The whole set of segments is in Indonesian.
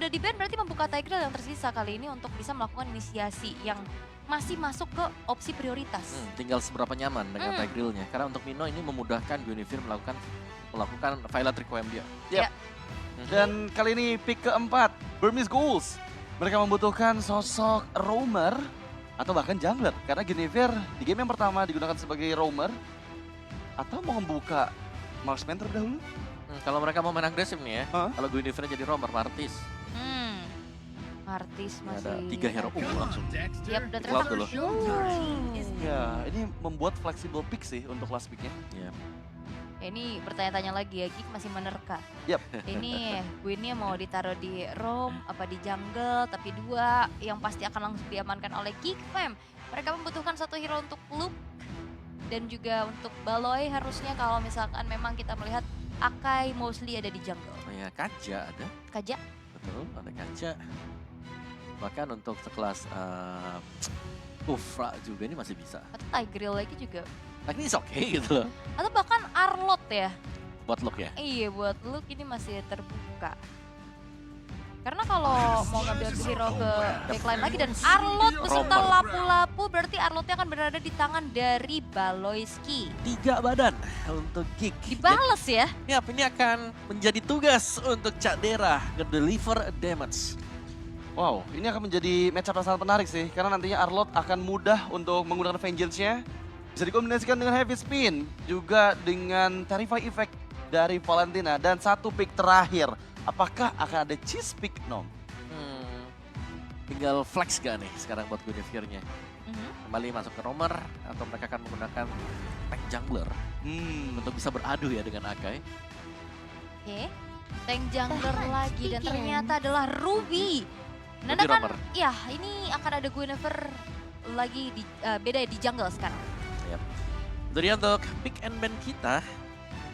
Udah di-ban berarti membuka Tigreal yang tersisa kali ini untuk bisa melakukan inisiasi yang masih masuk ke opsi prioritas. Tinggal seberapa nyaman dengan Tigrealnya. Karena untuk Mino ini memudahkan Guinevere melakukan Violet Requiem dia. Ya. Dan kali ini pick keempat, Burmese Ghouls. Mereka membutuhkan sosok roamer atau bahkan jungler. Karena Guinevere di game yang pertama digunakan sebagai roamer. Atau mau membuka marksman terlebih dahulu? Kalau mereka mau main agresif nih ya, kalau Guinevere jadi roamer, Martis. Martis masih... Ada 3 hero ungu langsung. Yap, dan Cloud ternyata... dulu. Ya, ini membuat flexible pick sih untuk last picknya. Iya. Ini bertanya-tanya lagi ya, Geek masih menerka. Yap. Ini Gwynnya mau ditaruh di roam, apa di jungle, tapi 2 yang pasti akan langsung diamankan oleh Geek Fam. Mereka membutuhkan satu hero untuk Luke dan juga untuk Baloi harusnya kalau misalkan memang kita melihat Akai mostly ada di jungle. Oh ya, Kaja ada. Kaja? Betul, ada Kaja. Bahkan untuk sekelas Ufra juga ini masih bisa. Atau Tigreal lagi juga. Tapi ini oke gitu loh. Atau bahkan Arlot ya. Buat look ya. Iya, buat Luke ini masih terbuka. Karena kalau mau ngambil hero ke backline lagi dan Arlot beserta lapu-lapu berarti Arlotnya akan berada di tangan dari Baloyski. 3 badan untuk Geek. Dibales ya. Yap, ini akan menjadi tugas untuk Cak Dera nge-deliver damage. Wow, ini akan menjadi matchup yang sangat menarik sih. Karena nantinya Arlot akan mudah untuk menggunakan Vengeance-nya. Bisa dikombinasikan dengan Heavy Spin. Juga dengan Terrify Effect dari Valentina. Dan satu pick terakhir. Apakah akan ada cheese pick, Nom? Tinggal flex gak nih sekarang buat Guinevere-nya. Kembali masuk ke roamer atau mereka akan menggunakan tank jungler untuk bisa beradu ya dengan Akai. Oke, tank jungler lagi dan ternyata adalah Ruby. Nah, Ruby kan, roamer. ya ini akan ada Guinevere lagi di beda di jungle sekarang. Yap. Jadi untuk pick and ban kita,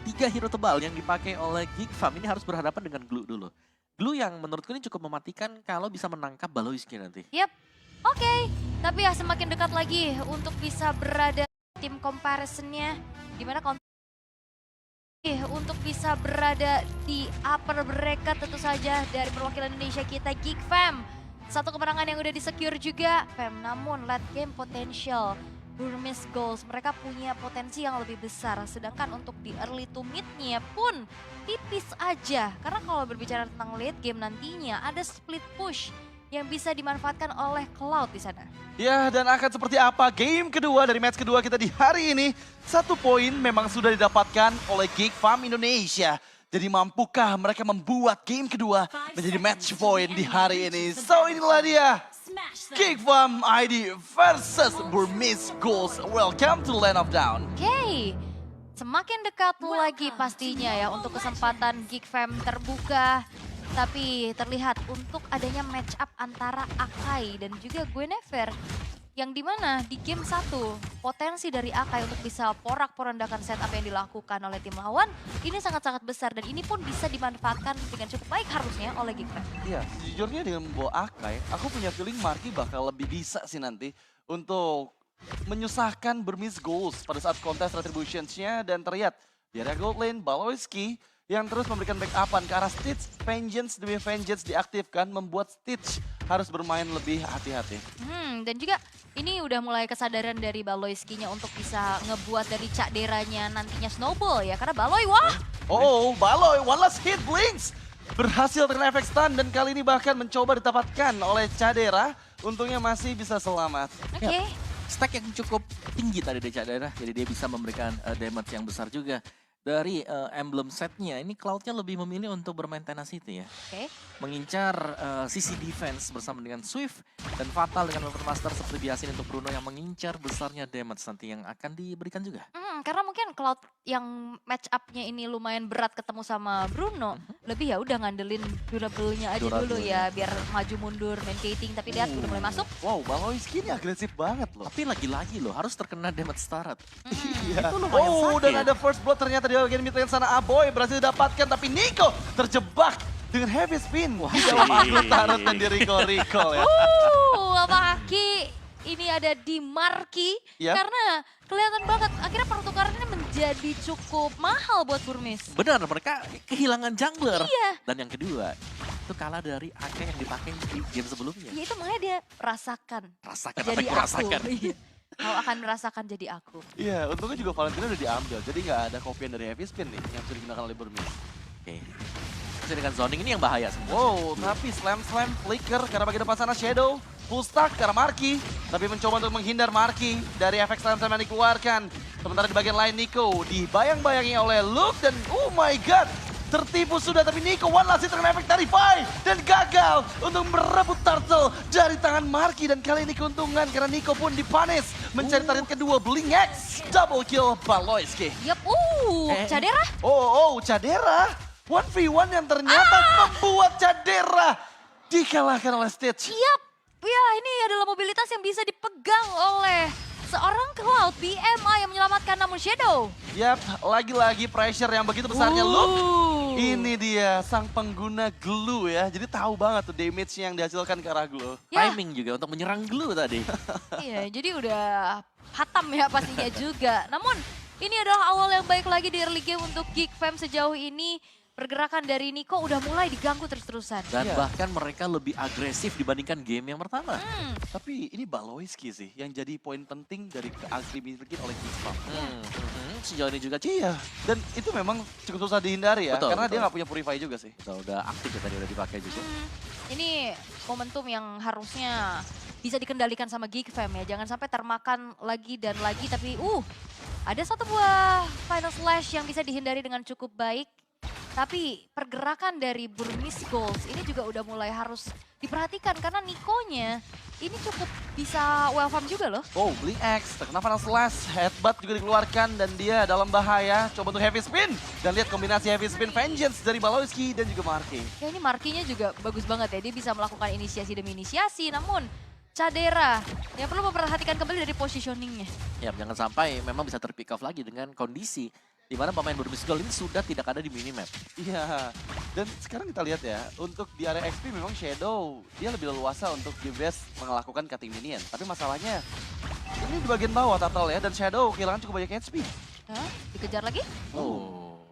3 hero tebal yang dipakai oleh Geek Farm ini harus berhadapan dengan Glue dulu. Glue yang menurutku ini cukup mematikan kalau bisa menangkap Baloyski nanti. Yap, oke. Tapi ya semakin dekat lagi untuk bisa berada tim comparisonnya. Dimana untuk bisa berada di upper bracket tentu saja dari perwakilan Indonesia kita Geek Fam. Satu kemenangan yang udah di-secure juga Fam, namun late game potential Burmese Ghouls mereka punya potensi yang lebih besar. Sedangkan untuk di early to mid-nya pun tipis aja. Karena kalau berbicara tentang late game nantinya ada split push yang bisa dimanfaatkan oleh Cloud di sana. Ya, dan akan seperti apa game kedua dari match kedua kita di hari ini. 1 poin memang sudah didapatkan oleh Geek Farm Indonesia. Jadi mampukah mereka membuat game kedua menjadi match point di hari ini. So inilah dia. Geek Farm ID versus Burmese Ghouls. Welcome to Land of Down. Oke, semakin dekat lagi pastinya ya untuk kesempatan Geek Fam terbuka. Tapi terlihat untuk adanya match up antara Akai dan juga Guinevere. Yang dimana di game 1 potensi dari Akai untuk bisa porak-porandakan setup yang dilakukan oleh tim lawan ini sangat-sangat besar dan ini pun bisa dimanfaatkan dengan cukup baik harusnya oleh Geek Fam. Iya, sejujurnya dengan membawa Akai, aku punya feeling Marky bakal lebih bisa sih nanti untuk menyusahkan Burmese Ghouls pada saat kontes Retributions-nya dan terlihat di area gold lane Baloyski yang terus memberikan backupan ke arah Stitch. Vengeance demi Vengeance diaktifkan membuat Stitch harus bermain lebih hati-hati. Dan juga ini udah mulai kesadaran dari Baloyski-nya untuk bisa ngebuat dari Cak Deranya nantinya snowball ya. Karena Baloy, wah! Oh, Baloi, one last hit Blinks. Berhasil terkena efek stun dan kali ini bahkan mencoba ditapatkan oleh Cadera. Untungnya masih bisa selamat. Oke. Stack yang cukup tinggi tadi dari Cak Dera, jadi dia bisa memberikan damage yang besar juga. Dari emblem setnya, ini Cloud-nya lebih memilih untuk bermain tenacity ya. Oke. Mengincar sisi defense bersama dengan Swift dan Fatal dengan Weapon Master seperti biasa ini untuk Bruno yang mengincar besarnya damage nanti yang akan diberikan juga. Karena mungkin Cloud yang match up-nya ini lumayan berat ketemu sama Bruno, lebih ya udah ngandelin durable-nya aja dulu ya biar maju mundur main gating, tapi lihat udah mulai masuk. Wow, Baloyski ini agresif banget loh. Tapi lagi-lagi loh harus terkena damage start. Iya. Itu lumayan Oh, sakit. dan ada first blood ternyata di bagian mid lane sana. Aboy berhasil didapatkan tapi Nico terjebak dengan heavy spin. Di dalam aku tarot dan di recall ya. Apa Aki ini ada di Marky karena kelihatan banget akhirnya pertukaran ini menjadi cukup mahal buat Burmese. Benar, mereka kehilangan jungler. Iya. Dan yang kedua, itu kalah dari AK yang dipakai di game sebelumnya. Ya itu makanya dia rasakan. Rasakan Jadi apa yang aku. rasakan. Iya. Kau akan merasakan jadi aku. Iya, untungnya juga Valentina udah diambil. Jadi nggak ada kopian dari Heavy Spin nih yang sudah digunakan oleh Burmese. Oke. Masih dengan zoning ini yang bahaya semua. Wow, tapi slam flicker karena bagian depan sana Shadow. Full stack ke arah Marky, tapi mencoba untuk menghindar Marky dari efek slam yang dikeluarkan. Sementara di bagian lain Nico dibayang-bayangi oleh Luke dan oh my god, tertipu sudah tapi Nico one last hit terkena efek Tarify dan gagal untuk merebut turtle dari tangan Marky dan kali ini keuntungan karena Nico pun dipanis mencari target kedua Blink X double kill Baloyski. Yap, Cadera. Cadera 1v1 yang ternyata membuat Cadera dikalahkan oleh Stitch. Yap. Ya, ini adalah mobilitas yang bisa dipegang oleh seorang Cloud BMI yang menyelamatkan namun Shadow. Yap, lagi-lagi pressure yang begitu besarnya Luke. Ini dia sang pengguna glue ya. Jadi tahu banget tuh damage yang dihasilkan ke arah glue. Ya. Timing juga untuk menyerang glue tadi. Iya, jadi udah hatam ya pastinya juga. Namun ini adalah awal yang baik lagi di early game untuk Geek Fam sejauh ini. Pergerakan dari Nico udah mulai diganggu terus-terusan. Dan Iya. bahkan mereka lebih agresif dibandingkan game yang pertama. Tapi ini Baloyski sih yang jadi poin penting dari keagresifian oleh Gizpam. Sejauh ini juga Iya, dan itu memang cukup susah dihindari ya. Betul, karena betul. dia nggak punya Purify juga sih. udah aktif ya tadi udah dipakai juga. Ini momentum yang harusnya bisa dikendalikan sama Geek Fam ya. Jangan sampai termakan lagi dan lagi. Tapi ada satu buah final slash yang bisa dihindari dengan cukup baik. Tapi pergerakan dari Burmese Goals ini juga udah mulai harus diperhatikan. Karena Nikonya ini cukup bisa well farm juga loh. Oh, Blink X terkena final slash, headbutt juga dikeluarkan dan dia dalam bahaya. Coba untuk heavy spin dan lihat kombinasi heavy spin vengeance dari Baloyski dan juga Marky. Ya ini Markinya juga bagus banget ya. Dia bisa melakukan inisiasi demi inisiasi. Namun Cadera yang perlu memperhatikan kembali dari positioningnya. Ya, jangan sampai memang bisa terpick off lagi dengan kondisi di mana pemain Burmese Gold ini sudah tidak ada di minimap. Iya, dan sekarang kita lihat ya, untuk di area XP memang Shadow, dia lebih leluasa untuk di best melakukan cutting minion. Tapi masalahnya, ini di bagian bawah Turtle ya, dan Shadow kehilangan cukup banyak HP. Hah? Dikejar lagi?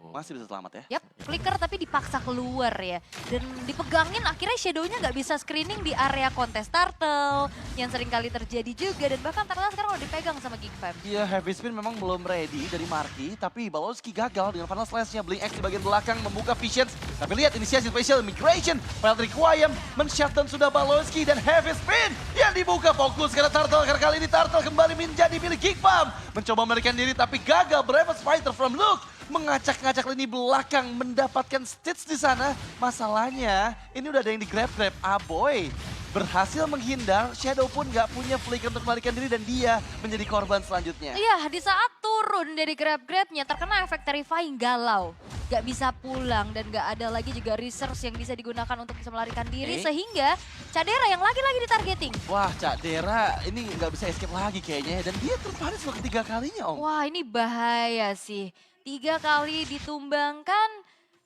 Masih bisa selamat ya. Yap, flicker tapi dipaksa keluar ya. Dan dipegangin akhirnya Shadow-nya nggak bisa screening di area kontes Turtle. Yang sering kali terjadi juga. Dan bahkan Turtle sekarang udah dipegang sama Geek Fam. Iya, heavy spin memang belum ready dari Marky, tapi Baloyski gagal dengan final slash-nya. Blink X di bagian belakang membuka Visions. Tapi lihat inisiasi special migration. Wild Requiem men-shutdown sudah Baloyski dan heavy spin yang dibuka fokus karena Turtle. Karena kali ini Turtle kembali menjadi milik Geek Fam. Mencoba melarikan diri tapi gagal. Bravest fighter from Luke. Mengacak-ngacak lini belakang mendapatkan Stitch di sana. Masalahnya ini udah ada yang di-grab-grab. Boy berhasil menghindar. Shadow pun nggak punya flicker untuk melarikan diri dan dia menjadi korban selanjutnya. Iya, di saat turun dari grab-grabnya terkena efek terrifying galau. Gak bisa pulang dan gak ada lagi juga resource yang bisa digunakan untuk bisa melarikan diri. Sehingga Cadera yang lagi-lagi ditargeting. Wah, Cadera ini nggak bisa escape lagi kayaknya. Dan dia terpanis untuk ketiga kalinya, Om. Wah, ini bahaya sih. 3 kali ditumbangkan.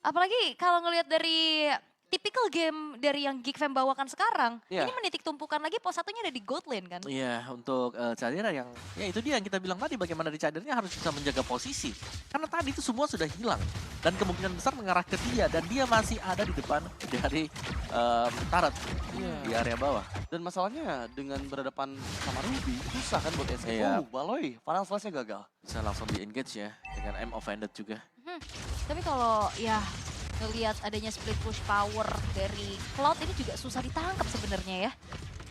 Apalagi kalau ngelihat dari typical game dari yang Geek Fam bawakan sekarang. Iya. Ini menitik tumpukan lagi, pos satunya ada di gold lane kan. Iya, untuk Cadera yang, ya itu dia yang kita bilang tadi, bagaimana di Cadernya harus bisa menjaga posisi. Karena tadi itu semua sudah hilang. Dan kemungkinan besar mengarah ke dia, dan dia masih ada di depan dari Turret di area bawah. Dan masalahnya dengan berhadapan sama Ruby, susah kan buat escape. Iya. Baloy, final slash-nya gagal. Bisa langsung di-engage ya, dengan M offended juga. Tapi kalau ya ngelihat adanya split push power dari Cloud ini juga susah ditangkap sebenarnya ya.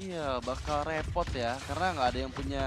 Iya, bakal repot ya. Karena nggak ada yang punya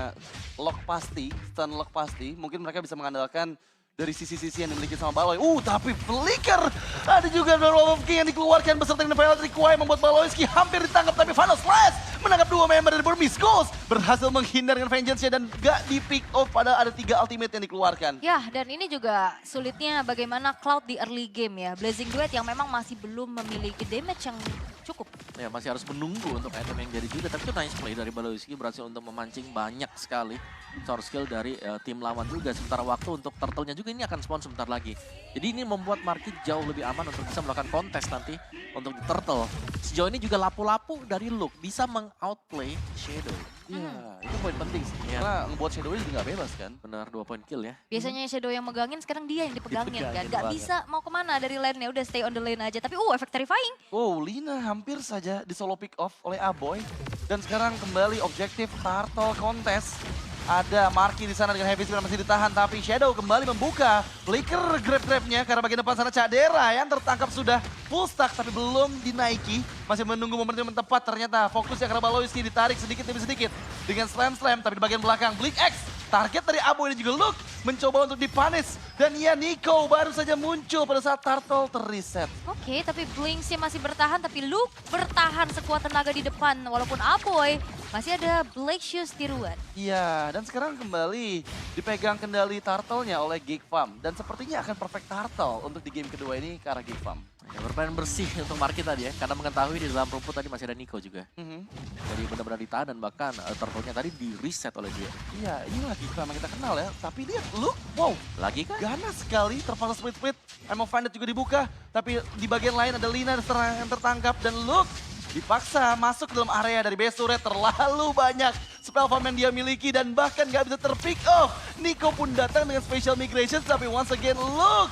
lock pasti, stun lock pasti. Mungkin mereka bisa mengandalkan dari sisi-sisi yang dimiliki sama Baloy. Tapi flicker! Ada juga Wall of King yang dikeluarkan beserta dengan Violet Requiem membuat Baloyski hampir ditangkap. Tapi final slash menangkap 2 member dari Burmese Goals. Berhasil menghindar dengan vengeance-nya dan gak di pick off pada ada 3 ultimate yang dikeluarkan. Ya, dan ini juga sulitnya bagaimana Cloud di early game ya. Blazing Duet yang memang masih belum memiliki damage yang cukup. Ya, masih harus menunggu untuk item yang jadi juga. Tapi itu nice play dari Baloyski, berhasil untuk memancing banyak sekali source skill dari tim lawan juga. Sementara waktu untuk turtle-nya juga ini akan spawn sebentar lagi. Jadi ini membuat Marky jauh lebih aman untuk bisa melakukan kontes nanti untuk di turtle. Sejauh ini juga lapu-lapu dari Luke bisa meng-outplay Shadow. Iya, itu poin penting sih. Iya. Karena ngebuat Shadow juga nggak bebas kan. Benar 2 poin kill ya. Biasanya Shadow yang megangin, sekarang dia yang dipegangin kan. Dipegangin Gak banget. bisa mau kemana dari lane-nya, udah stay on the lane aja. Tapi efek terrifying. Wow, Lina hampir saja di solo pick off oleh Aboy. Dan sekarang kembali objektif Turtle Contest. Ada Marky di sana dengan Heavy Spin masih ditahan, tapi Shadow kembali membuka flicker grab-grabnya karena bagian depan sana Cadera yang tertangkap sudah full stack tapi belum dinaiki. Masih menunggu momentum yang tepat, ternyata fokus yang karena Baloyski ditarik sedikit demi sedikit dengan slam-slam, tapi di bagian belakang Blink X. Target dari Abo ini juga Luke mencoba untuk dipanis. Dan ya Nico baru saja muncul pada saat Turtle terreset. Oke, tapi Blinksy masih bertahan, tapi Luke bertahan sekuat tenaga di depan. Walaupun Aboy masih ada Black Shoes tiruan. Iya, dan sekarang kembali dipegang kendali Turtle-nya oleh Geek Farm. Dan sepertinya akan perfect Turtle untuk di game kedua ini ke arah Geek Farm. Ya, bermain bersih untuk Marky tadi ya, karena mengetahui di dalam rumput tadi masih ada Nico juga. Jadi benar-benar ditahan dan bahkan turtle-nya tadi di reset oleh dia. Iya, inilah Geek Farm yang kita kenal ya. Tapi lihat, look, wow, Lagi kan? ganas sekali, terpaksa split-split. Emo Bandit juga dibuka, tapi di bagian lain ada Lina yang tertangkap. Dan look, dipaksa masuk ke dalam area dari base turret, terlalu banyak spell farm yang dia miliki dan bahkan gak bisa terpick off. Nico pun datang dengan special migration, tapi once again, look,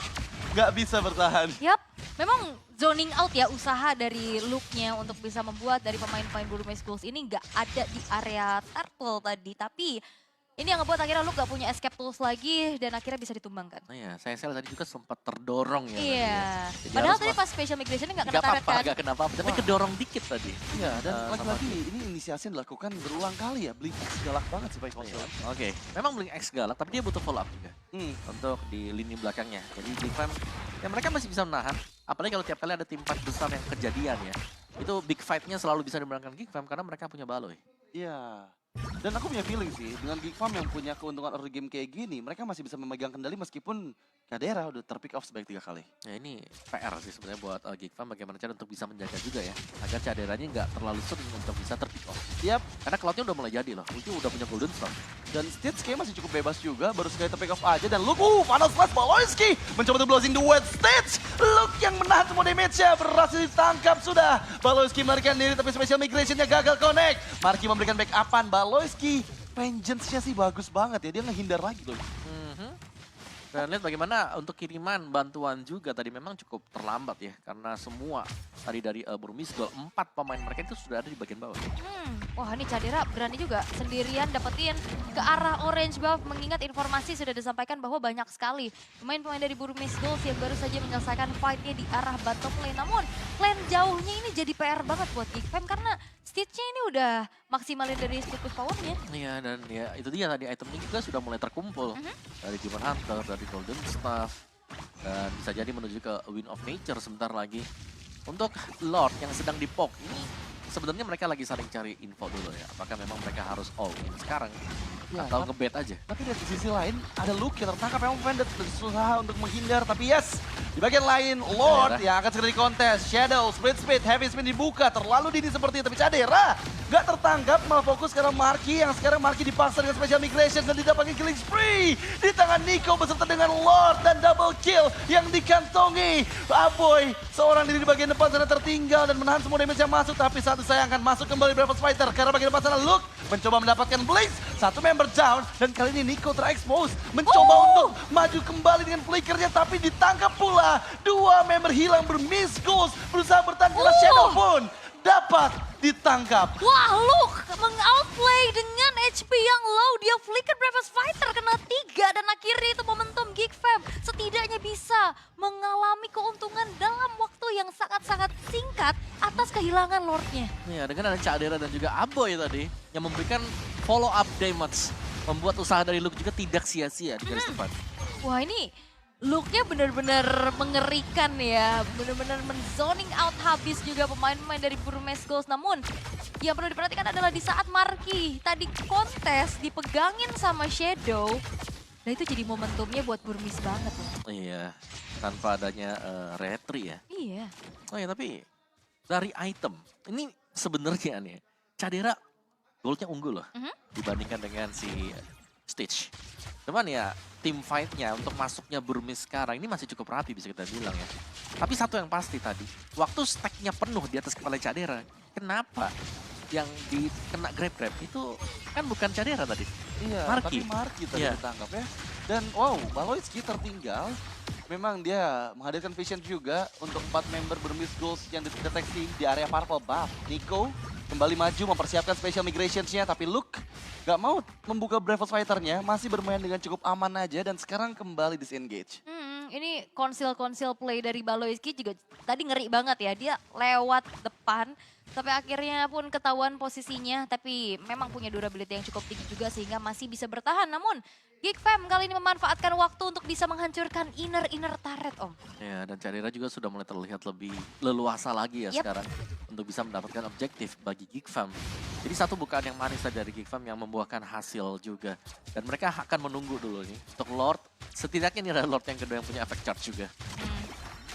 gak bisa bertahan. Yap, memang zoning out ya usaha dari Luke-nya untuk bisa membuat dari pemain-pemain Burmese Goals ini nggak ada di area Turtle tadi. Tapi ini yang ngebuat akhirnya Luke gak punya escape tools lagi dan akhirnya bisa ditumbangkan. Nah ya, saya tadi juga sempat terdorong ya. tadi Iya, ya. Jadi padahal harus tadi pas special migration-nya nggak kena Gak turret apa-apa, kan. gak kenapa apa tapi Wah. kedorong dikit tadi. Iya, dan sama lagi-lagi ini inisiasi yang dilakukan berulang kali ya. Blink X galak banget sih Pak Iya, Oke, memang Blink X galak, tapi dia butuh follow up juga untuk di lini belakangnya. Jadi Gfam, ya mereka masih bisa menahan. Apalagi kalau tiap kali ada tim fight besar yang kejadian ya. Itu big fight-nya selalu bisa dimenangkan Gfam karena mereka punya Baloy. Iya. Dan aku punya feeling sih, dengan Geek Farm yang punya keuntungan early game kayak gini, mereka masih bisa memegang kendali meskipun Cadera udah terpick off sebanyak 3 kali. Ya ini PR sih sebenarnya buat Gfam bagaimana cara untuk bisa menjaga juga ya. Agar Caderanya nggak terlalu sering untuk bisa terpick off. Yap, Karena cloud-nya udah mulai jadi loh. Ulti udah punya Golden Storm. dan Stitch kayaknya masih cukup bebas juga, baru sekali terpick off aja. Dan look, final slash Baloyski mencoba untuk blowing the wet Stitch. Look yang menahan semua damage-nya, berhasil ditangkap sudah. Baloyski melarikan diri tapi special migration-nya gagal connect. Marky memberikan backup-an, Baloyski vengeance-nya sih bagus banget ya, dia ngehindar lagi loh. Dan lihat bagaimana untuk kiriman bantuan juga tadi memang cukup terlambat ya. Karena semua tadi dari Burmese Gold, 4 pemain mereka itu sudah ada di bagian bawah. Wah ini Cadera berani juga sendirian dapetin ke arah orange buff, mengingat informasi sudah disampaikan bahwa banyak sekali pemain-pemain dari Burmese Goals yang baru saja menyelesaikan fight-nya di arah bottom lane. Namun lane jauhnya ini jadi PR banget buat Gfam karena Stitch-nya ini udah maksimalin dari speed push power-nya. Iya dan ya itu dia tadi itemnya juga sudah mulai terkumpul. Dari Demon Hunter, dari Golden Staff. Dan bisa jadi menuju ke Wind of Nature sebentar lagi. Untuk Lord yang sedang di-poke ini sebenarnya mereka lagi saling cari info dulu ya. Apakah memang mereka harus all in sekarang Ya, atau nge-bet aja. Tapi dari sisi lain ada Luke yang tertangkap memang Bandit berusaha untuk menghindar, tapi yes, di bagian lain Lord yang akan segera dikontes. Shadow, split speed, heavy spin dibuka, terlalu dini seperti itu, tapi Cadera gak tertangkap, malah fokus karena Marky yang sekarang Marky dipaksa dengan special migration dan didapatkan killing spree di tangan Nico beserta dengan Lord dan double kill yang dikantongi. Aboy seorang diri di bagian depan sana tertinggal dan menahan semua damage yang masuk, tapi saat disayangkan masuk kembali Breakfast Fighter karena bagian depan sana Luke mencoba mendapatkan Blitz, satu member down dan kali ini Nico terekspos mencoba untuk maju kembali dengan flickernya tapi ditangkap pula. Dua member hilang Burmese Goals berusaha bertahan karena Shadow pun dapat ditangkap. Wah, Luke meng-outplay dengan HP yang low. Dia flicker Breakfast Fighter kena 3 dan akhirnya itu momentum Gfam setidaknya bisa mengalami keuntungan dalam waktu yang sangat-sangat singkat atas kehilangan Lordnya. Iya, dengan ada Cadera dan juga Aboy tadi yang memberikan follow up damage. Membuat usaha dari Luke juga tidak sia-sia di garis depan. Wah ini look-nya benar-benar mengerikan ya. Benar-benar men-zoning out habis juga pemain-pemain dari Burmese Goals. Namun yang perlu diperhatikan adalah di saat Marky tadi kontes dipegangin sama Shadow. Nah itu jadi momentumnya buat Burmese banget loh. Iya, tanpa adanya retri ya. Iya. Oh ya tapi dari item, ini sebenarnya nih Cadera goldnya unggul loh dibandingkan dengan si Stitch. Cuman ya tim fight-nya untuk masuknya Burmese sekarang ini masih cukup rapi bisa kita bilang ya. Tapi satu yang pasti tadi, waktu stack-nya penuh di atas kepala Cadera, kenapa yang dikena grab itu kan bukan Cadera tadi. Iya, Marky. tapi Marky tadi Iya. ditangkap ya. Dan wow, Baloyski tertinggal. Memang dia menghadirkan vision juga untuk 4 member Burmese Goals yang dideteksi di area purple buff. Nico kembali maju mempersiapkan special migrations-nya, tapi Luke gak mau membuka Bravos Fighter-nya, masih bermain dengan cukup aman aja dan sekarang kembali disengage. Ini konsil play dari Baloyski juga tadi ngeri banget ya. Dia lewat depan, sampai akhirnya pun ketahuan posisinya. Tapi memang punya durability yang cukup tinggi juga sehingga masih bisa bertahan. Namun Geek Fam kali ini memanfaatkan waktu untuk bisa menghancurkan inner turret, Om. Ya, dan Cadera juga sudah mulai terlihat lebih leluasa lagi ya Yep. sekarang untuk bisa mendapatkan objektif bagi Geek Fam. Jadi satu bukaan yang manis dari Geek Fam yang membuahkan hasil juga. Dan mereka akan menunggu dulu nih untuk Lord. Setidaknya ini adalah Lord yang kedua yang punya efek charge juga.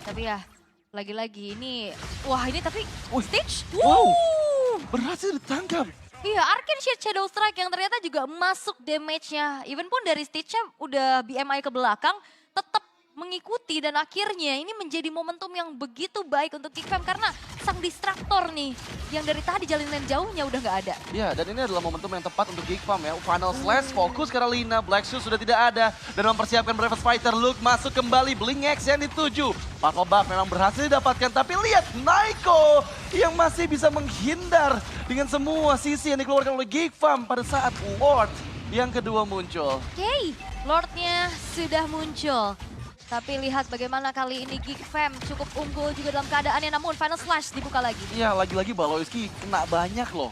Tapi ya, lagi-lagi ini, wah ini tapi Stitch. Wow. Wuh. Berhasil ditangkap. Iya, Arcane Shield Shadow Strike yang ternyata juga masuk damage-nya. Even pun dari Stitch-nya udah BMI ke belakang, tetap mengikuti dan akhirnya ini menjadi momentum yang begitu baik untuk Geek Fam karena sang distraktor nih yang dari tadi jalinan jauhnya udah nggak ada. Ya, dan ini adalah momentum yang tepat untuk Geek Fam ya. Final Slash, fokus karena Lina, Black Shoes sudah tidak ada. Dan mempersiapkan Bravos Fighter, Luke masuk kembali, Blink X yang dituju. Purple Buff memang berhasil didapatkan, tapi lihat Naiko yang masih bisa menghindar dengan semua sisi yang dikeluarkan oleh Geek Fam pada saat Lord yang kedua muncul. Oke, Lord-nya sudah muncul. Tapi lihat bagaimana kali ini Geek Fam cukup unggul juga dalam keadaannya, namun Final Slash dibuka lagi. Iya, lagi-lagi Baloyski kena banyak loh.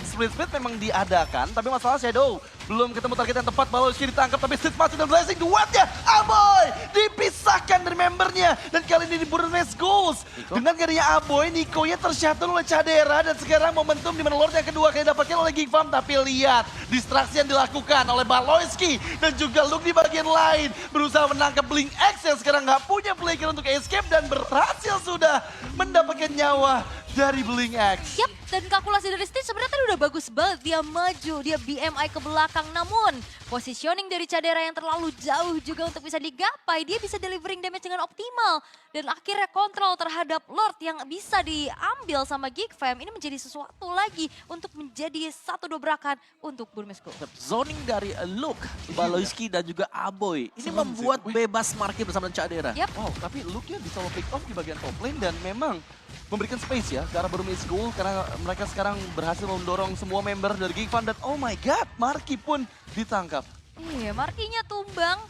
Split memang diadakan, tapi masalah Shadow belum ketemu target yang tepat. Baloyski ditangkap, tapi Stitch masuk dan blessing duetnya. Aboy dipisahkan dari membernya. Dan kali ini di Burmese Goals. Dengan gadinya Aboy, Nico-nya tershuttle oleh Cadera. Dan sekarang momentum di mana Lord yang kedua kali didapatkan oleh Geek Fam. Tapi lihat, distraksi yang dilakukan oleh Baloyski. Dan juga Luke di bagian lain. Berusaha menangkap Blink X yang sekarang nggak punya playground untuk escape. Dan berhasil sudah mendapatkan nyawa dari Blink X. Yap, dan kalkulasi dari Stitch sebenarnya tadi udah bagus banget. Dia maju, dia BMI ke belakang. Namun, positioning dari Cadera yang terlalu jauh juga untuk bisa digapai. Dia bisa delivering damage dengan optimal. Dan akhirnya kontrol terhadap Lord yang bisa diambil sama Geek Fam. Ini menjadi sesuatu lagi untuk menjadi satu dobrakan untuk Burmese Goals. Zoning dari Luke, Baloyski dan juga Aboy. Ini membuat bebas Marky bersama Cadera. Yap. Wow, tapi Luke-nya bisa pick off di bagian top lane dan memang memberikan space ya ke arah Burmese Goals karena mereka sekarang berhasil mendorong semua member dari Geek Fam dan oh my god, Marky pun ditangkap. Iya, Marky-nya tumbang.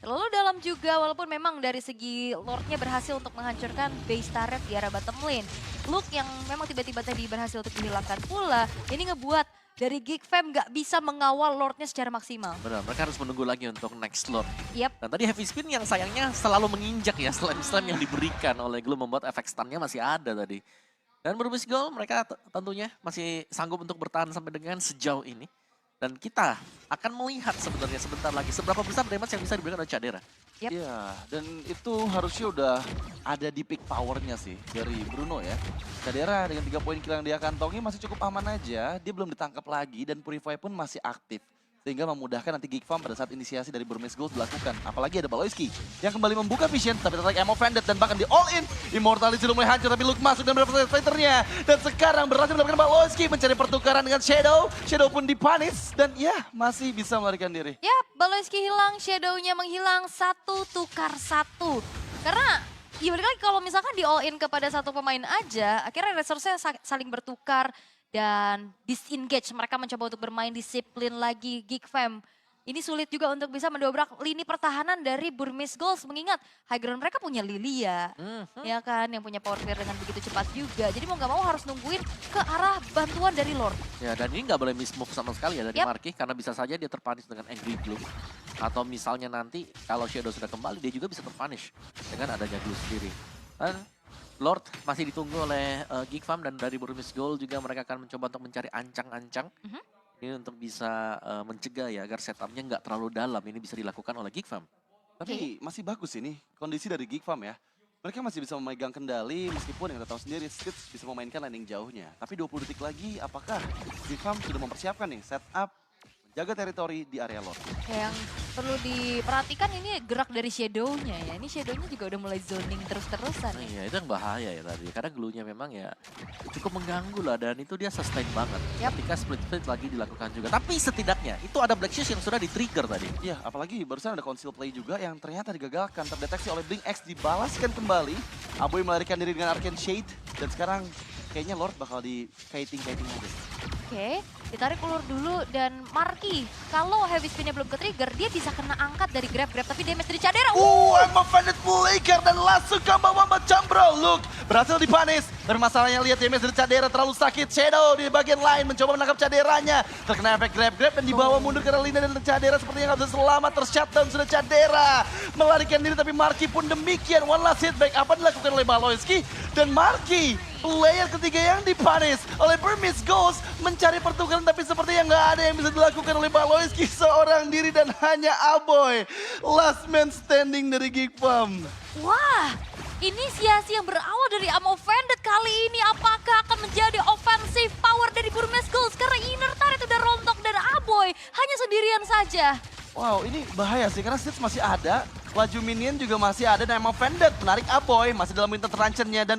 Terlalu dalam juga, walaupun memang dari segi Lord-nya berhasil untuk menghancurkan base turret di arah bottom lane. Luke yang memang tiba-tiba tadi berhasil untuk dihilangkan pula, ini ngebuat dari Geek Fam nggak bisa mengawal Lord-nya secara maksimal. Benar, mereka harus menunggu lagi untuk next Lord. Yap. Dan tadi Heavy Spin yang sayangnya selalu menginjak ya, slam-slam yang diberikan oleh Glue membuat efek stun-nya masih ada tadi. Dan Burmese Goals mereka tentunya masih sanggup untuk bertahan sampai dengan sejauh ini. Dan kita akan melihat sebenarnya sebentar lagi seberapa besar damage yang bisa diberikan oleh Cadera. Yap. Iya, dan itu harusnya udah ada di peak powernya sih dari Bruno ya. Cadera dengan 3 poin kill yang dia kantongi masih cukup aman aja, dia belum ditangkap lagi dan Purify pun masih aktif. Sehingga memudahkan nanti Geek Fam pada saat inisiasi dari Burmese Goals dilakukan. Apalagi ada Baloyski yang kembali membuka vision, tapi tertarik Ammo Vanded dan bahkan di all-in. Immortality sudah mulai hancur, tapi Luke masuk dan berhasil fighternya. Dan sekarang berhasil mendapatkan Baloyski mencari pertukaran dengan Shadow. Shadow pun dipanis dan ya masih bisa melarikan diri. Yap, Baloyski hilang, Shadow-nya menghilang, 1 tukar 1. Karena ya balik lagi kalau misalkan di all-in kepada satu pemain aja, akhirnya resource-nya saling bertukar. Dan disengage, mereka mencoba untuk bermain disiplin lagi Geek Fam. Ini sulit juga untuk bisa mendobrak lini pertahanan dari Burmese Goals. Mengingat high ground mereka punya Lilia, ya kan, yang punya power clear dengan begitu cepat juga. Jadi mau gak mau harus nungguin ke arah bantuan dari Lord. Ya, dan ini nggak boleh miss move sama sekali ya dari Yap. Marky karena bisa saja dia terpunish dengan Angry Glue. Atau misalnya nanti kalau Shadow sudah kembali dia juga bisa terpunish dengan adanya Glue sendiri. Dan Lord masih ditunggu oleh Geek Fam dan dari Burmese Goals juga mereka akan mencoba untuk mencari ancang-ancang. Ini untuk bisa mencegah ya agar setupnya nggak terlalu dalam. Ini bisa dilakukan oleh Geek Fam. Tapi masih bagus ini kondisi dari Geek Fam ya. Mereka masih bisa memegang kendali meskipun yang kita tahu sendiri Stitch bisa memainkan landing jauhnya. Tapi 20 detik lagi apakah Geek Fam sudah mempersiapkan nih setup menjaga teritori di area Lord? Yang perlu diperhatikan ini gerak dari Shadow-nya ya. Ini Shadow-nya juga udah mulai zoning terus-terusan Nah, ya. iya, itu yang bahaya ya tadi. Karena glue-nya memang ya cukup mengganggu lah. Dan itu dia sustain banget. Yap. Ketika split-split lagi dilakukan juga. Tapi setidaknya itu ada Black Shoes yang sudah di-trigger tadi. Iya, apalagi barusan ada conceal play juga yang ternyata digagalkan. Terdeteksi oleh Blink X, dibalaskan kembali. Aboy melarikan diri dengan Arcane Shade. Dan sekarang kayaknya Lord bakal di kiting-kiting aja. Oke, ditarik ulur dulu dan Marky. Kalau heavy spin-nya belum ke-trigger, dia bisa kena angkat dari grab-grab. Tapi damage dari Cadera. I'm offended Flicker dan langsung ke bawah macam bro. Look, berhasil dipanis. Tapi masalahnya lihat damage dari Cadera terlalu sakit. Shadow di bagian lain mencoba menangkap Caderanya. Terkena efek grab-grab dan dibawa mundur karena Lina dan Cadera sepertinya nggak bisa selamat. Tershutdown sudah Cadera. Melarikan diri tapi Marky pun demikian. One last hit back apa dilakukan oleh Baloyski. Dan Marky, player ketiga yang dipanis oleh Burmese Ghost. Mencari pertukaran tapi sepertinya nggak ada yang bisa dilakukan oleh Baloyski seorang diri dan hanya Aboy. Last man standing dari Geek Fam. Wah, inisiasi yang berawal dari Offended kali ini apakah akan menjadi offensive power dari Burmese Ghost? Karena inner turret udah rontok dan Aboy hanya sendirian saja. Wow, ini bahaya sih karena Stitch masih ada, laju minion juga masih ada dan emang Offended menarik Aboy masih dalam winter truncheon-nya dan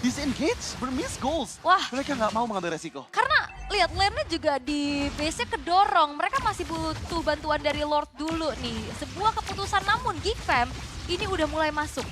disengage Burmese Ghost. Wah. Mereka nggak mau mengambil resiko. Karena lihat lane-nya juga di base-nya kedorong. Mereka masih butuh bantuan dari Lord dulu nih. Sebuah keputusan namun Geek Fam ini udah mulai masuk.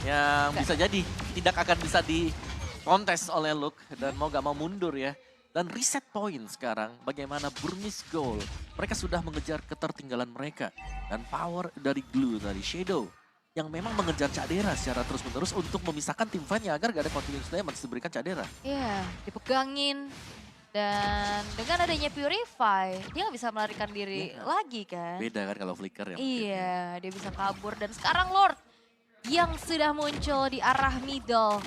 Yang bisa jadi tidak akan bisa dikontes oleh Luke. Dan mau gak mau mundur ya. Dan reset point sekarang bagaimana Burmese Gold. Mereka sudah mengejar ketertinggalan mereka. Dan power dari Glue, dari Shadow. Yang memang mengejar Cadera secara terus-menerus untuk memisahkan tim fan-nya agar gak ada continuous damage diberikan Cadera. Iya, dipegangin. Dan dengan adanya Purify, dia nggak bisa melarikan diri Iya. lagi kan. Beda kan kalau Flicker ya. Iya, dia bisa kabur. Dan sekarang Lord yang sudah muncul di arah middle.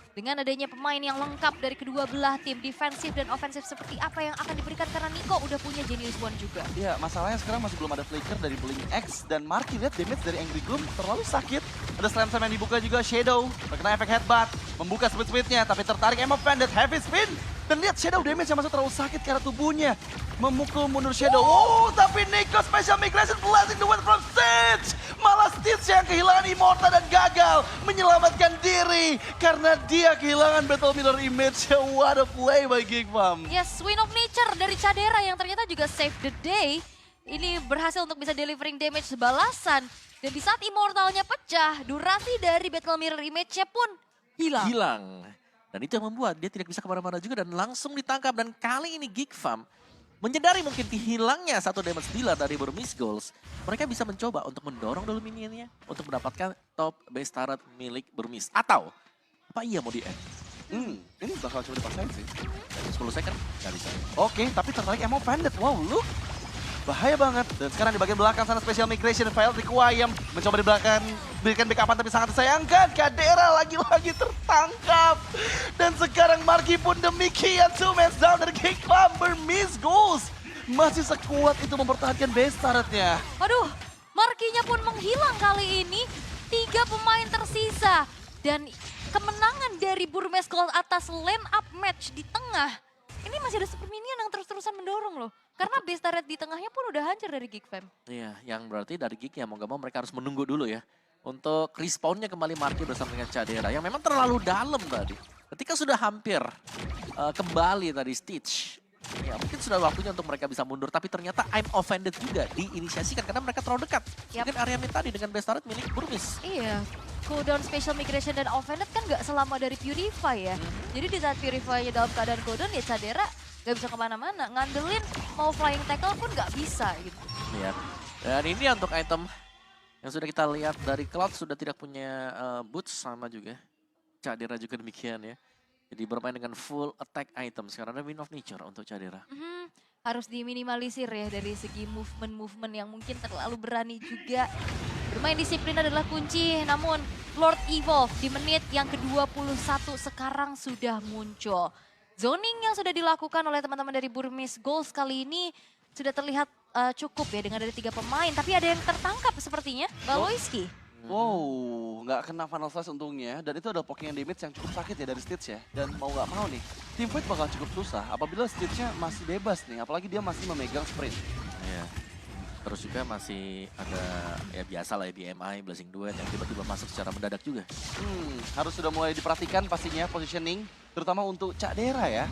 Dengan adanya pemain yang lengkap dari kedua belah tim, defensif dan ofensif seperti apa yang akan diberikan karena Nico udah punya Genius One juga. Iya, masalahnya sekarang masih belum ada flicker dari Blink X dan Marky lihat damage dari Angry Gloom terlalu sakit. Ada slam yang dibuka juga Shadow, terkena efek headbutt, membuka split-splitnya tapi tertarik Emma Offended, heavy spin. Dan lihat Shadow damage yang masuk terlalu sakit karena tubuhnya. Memukul mundur Shadow. Tapi Nico special migration blessing the one from Stitch. Malah Stitch yang kehilangan Immortal dan gagal menyelamatkan diri karena dia kehilangan Battle Mirror image. What a play by Geek Fam. Yes, Win of Nature dari Cadera yang ternyata juga save the day. Ini berhasil untuk bisa delivering damage balasan. Dan di saat Immortalnya pecah, durasi dari Battle Mirror image-nya pun hilang. Dan itu yang membuat dia tidak bisa kemana-mana juga dan langsung ditangkap. Dan kali ini Geek Fam menyadari mungkin hilangnya satu damage dealer dari Burmese Goals. Mereka bisa mencoba untuk mendorong dulu minionnya untuk mendapatkan top base turret milik Burmese. Atau apa iya mau di-end? Ini bakal coba dipaksain sih. 10 second nggak bisa. Oke, tapi tertarik Emma Offended. Wow, look. Bahaya banget. Dan sekarang di bagian belakang sana special migration file Requiem mencoba di belakang berikan backupan tapi sangat disayangkan. Cadera lagi-lagi tertangkap. Dan sekarang Marky pun demikian. 2 man down dari Geek Fam. Burmese Ghost masih sekuat itu mempertahankan base turretnya. Waduh, Markinya pun menghilang kali ini. 3 pemain tersisa. Dan kemenangan dari Burmese Gold atas lane up match di tengah. Ini masih ada super minion yang terus-terusan mendorong loh. Karena base turret di tengahnya pun udah hancur dari Geek Fam. Iya, yang berarti dari Geek ya mau gak mau mereka harus menunggu dulu ya. Untuk respawnnya kembali Marky bersama dengan Cadera yang memang terlalu dalam tadi. Ketika sudah hampir kembali tadi Stitch. Ya mungkin sudah waktunya untuk mereka bisa mundur. Tapi ternyata I'm Offended juga diinisiasikan karena mereka terlalu dekat. Yap. Mungkin area mid tadi dengan base turret milik Burmese. Iya, cooldown special migration dan offended kan nggak selama dari Purify ya. Jadi di saat Purify-nya dalam keadaan cooldown ya Cadera nggak bisa kemana-mana. Ngandelin mau flying tackle pun nggak bisa gitu. Lihat. Dan ini untuk item yang sudah kita lihat dari Cloud sudah tidak punya boots sama juga. Cadera juga demikian ya. Jadi bermain dengan full attack item. Sekarang ada Win of Nature untuk Cadera. Harus diminimalisir ya dari segi movement-movement yang mungkin terlalu berani juga. Bermain disiplin adalah kunci, namun Lord Evolve di menit yang ke-21 sekarang sudah muncul. Zoning yang sudah dilakukan oleh teman-teman dari Burmese Goals kali ini sudah terlihat cukup ya dengan dari 3 pemain. Tapi ada yang tertangkap sepertinya, Baloyski. Wow, nggak kena Final Flash untungnya. Dan itu ada poking damage yang cukup sakit ya dari Stitch ya. Dan mau nggak mau nih, team fight bakal cukup susah apabila Stitch-nya masih bebas nih. Apalagi dia masih memegang sprint. Iya. Terus juga masih ada ya biasa lah ya di MI, Blazing Duet yang tiba-tiba masuk secara mendadak juga. Harus sudah mulai diperhatikan pastinya positioning, terutama untuk Cak Dera ya.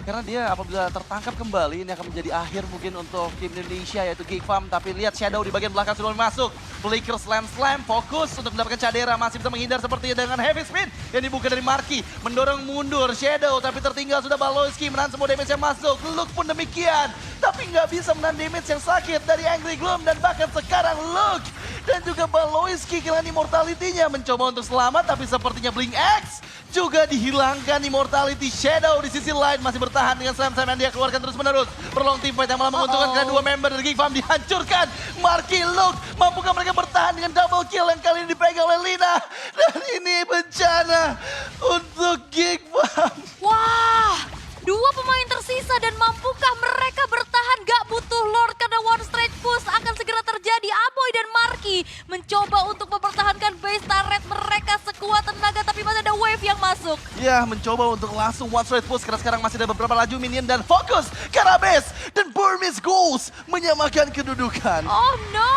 Karena dia apabila tertangkap kembali, ini akan menjadi akhir mungkin untuk tim Indonesia yaitu Geek Farm. Tapi lihat Shadow di bagian belakang sudah masuk. Flicker slam, fokus untuk mendapatkan Cadera. Masih bisa menghindar sepertinya dengan heavy spin yang dibuka dari Marky. Mendorong mundur Shadow, tapi tertinggal sudah Baloyski menahan semua damage yang masuk. Luke pun demikian, tapi nggak bisa menahan damage yang sakit dari Angry Gloom. Dan bahkan sekarang Luke dan juga Baloyski kehilangan immortality-nya. Mencoba untuk selamat, tapi sepertinya Blink X juga dihilangkan immortality. Shadow di sisi lain masih bertahan dengan slam-slam yang dia keluarkan terus-menerus. Perlong team fight yang malah menguntungkan kedua member dari Geek Farm dihancurkan. Marky, Luke, mampukah mereka bertahan dengan double kill yang kali ini dipegang oleh Lina? Dan ini bencana untuk Geek Farm. Wah, dua pemain tersisa dan mampukah mereka bertahan? Gak butuh Lord karena one straight push akan segera terjadi. Aboy dan Marky mencoba untuk mempertahankan base turret mereka sekuat tenaga, tapi masih ada wave yang masuk. Ya, mencoba untuk langsung one straight push karena sekarang masih ada beberapa laju minion dan fokus ke arah base. Dan Burmese Goals menyamakan kedudukan. Oh no!